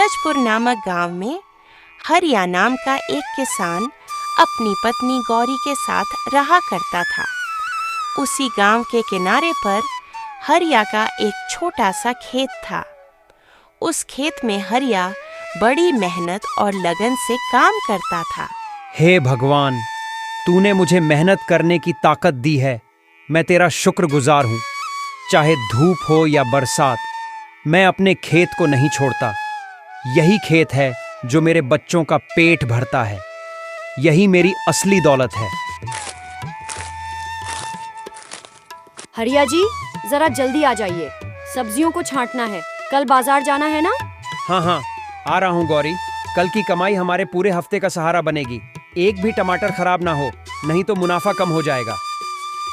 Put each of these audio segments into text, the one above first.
सूरजपुर नामक गांव में हरिया नाम का एक किसान अपनी पत्नी गौरी के साथ रहा करता था। उसी गांव के किनारे पर हरिया का एक छोटा सा खेत था। उस खेत में हरिया बड़ी मेहनत और लगन से काम करता था। हे भगवान, तूने मुझे मेहनत करने की ताकत दी है। मैं तेरा शुक्रगुजार हूँ। चाहे धूप हो या बरसात, मैं अपने खेत को नहीं छोड़ता। यही खेत है जो मेरे बच्चों का पेट भरता है। यही मेरी असली दौलत है। हरिया जी, जरा जल्दी आ जाइए, सब्जियों को छांटना है। कल बाजार जाना है ना? हाँ, आ रहा हूँ गौरी। कल की कमाई हमारे पूरे हफ्ते का सहारा बनेगी। एक भी टमाटर खराब ना हो, नहीं तो मुनाफा कम हो जाएगा।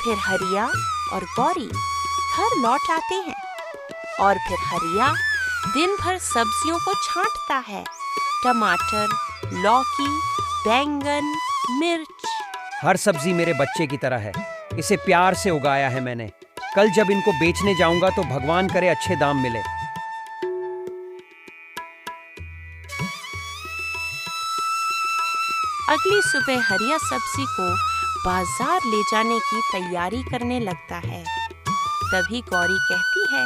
फिर हरिया और गौरी घर लौट आते हैं और फिर हरिया दिन भर सब्जियों को छांटता है। टमाटर, लौकी, बैंगन, मिर्च। हर सब्जी मेरे बच्चे की तरह है। इसे प्यार से उगाया है मैंने। कल जब इनको बेचने जाऊंगा तो भगवान करे अच्छे दाम मिले। अगली सुबह हरिया सब्जी को बाजार ले जाने की तैयारी करने लगता है। तभी गौरी कहती है,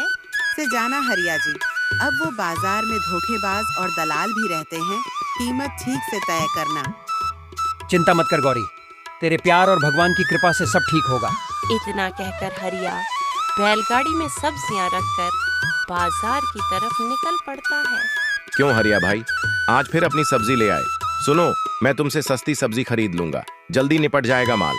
से जाना हरिया जी, अब वो बाजार में धोखेबाज और दलाल भी रहते हैं। कीमत ठीक से तय करना। चिंता मत कर गौरी, तेरे प्यार और भगवान की कृपा से सब ठीक होगा। इतना कहकर हरिया बैलगाड़ी में सब्जियां रखकर बाजार की तरफ निकल पड़ता है। क्यों हरिया भाई, आज फिर अपनी सब्जी ले आए? सुनो, मैं तुमसे सस्ती सब्जी खरीद लूंगा, जल्दी निपट जाएगा माल।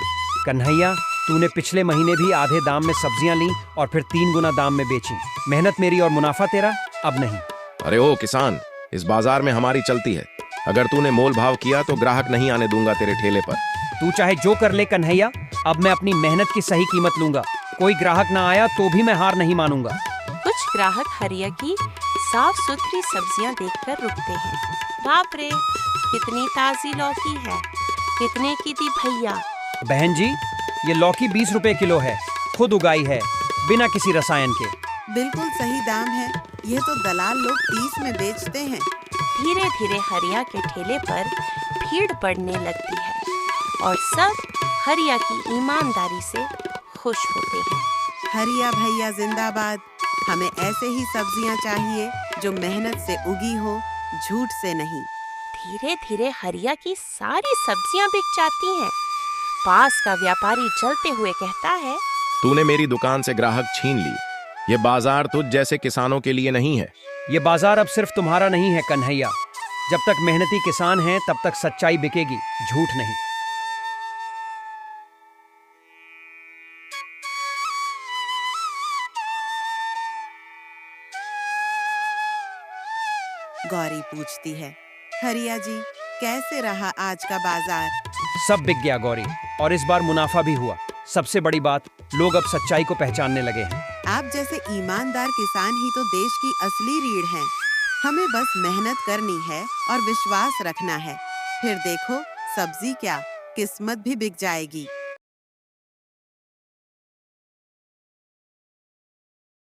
कन्हैया, तूने पिछले महीने भी आधे दाम में सब्जियां ली और फिर 3 गुना दाम में बेची। मेहनत मेरी और मुनाफा तेरा, अब नहीं। अरे ओ किसान, इस बाजार में हमारी चलती है। अगर तूने मोल भाव किया तो ग्राहक नहीं आने दूंगा तेरे ठेले पर। तू चाहे जो कर ले कन्हैया, अब मैं अपनी मेहनत की सही कीमत लूंगा। कोई ग्राहक ना आया तो भी मैं हार नहीं मानूंगा। कुछ ग्राहक हरिया की साफ सुथरी सब्जियां देखकर रुकते हैं। बाप रे, कितनी ताजी लौकी है। कितने की थी भैया? बहन जी, ये लौकी 20 रुपए किलो है। खुद उगाई है, बिना किसी रसायन के। बिल्कुल सही दाम है। ये तो दलाल लोग 30 में बेचते हैं। धीरे धीरे हरिया के ठेले पर भीड़ पड़ने लगती है और सब हरिया की ईमानदारी से खुश होते हैं। हरिया भैया जिंदाबाद। हमें ऐसे ही सब्जियां चाहिए जो मेहनत से उगी हो, झूठ से नहीं। धीरे धीरे हरिया की सारी सब्जियां बिक जाती हैं। पास का व्यापारी जलते हुए कहता है, तूने मेरी दुकान से ग्राहक छीन ली। ये बाजार तुझ जैसे किसानों के लिए नहीं है। ये बाजार अब सिर्फ तुम्हारा नहीं है कन्हैया। जब तक मेहनती किसान हैं तब तक सच्चाई बिकेगी, झूठ नहीं। गौरी पूछती है, हरिया जी, कैसे रहा आज का बाजार? सब बिक गया गौरी, और इस बार मुनाफा भी हुआ। सबसे बड़ी बात, लोग अब सच्चाई को पहचानने लगे हैं। आप जैसे ईमानदार किसान ही तो देश की असली रीढ़ हैं। हमें बस मेहनत करनी है और विश्वास रखना है। फिर देखो, सब्जी क्या, किस्मत भी बिक जाएगी।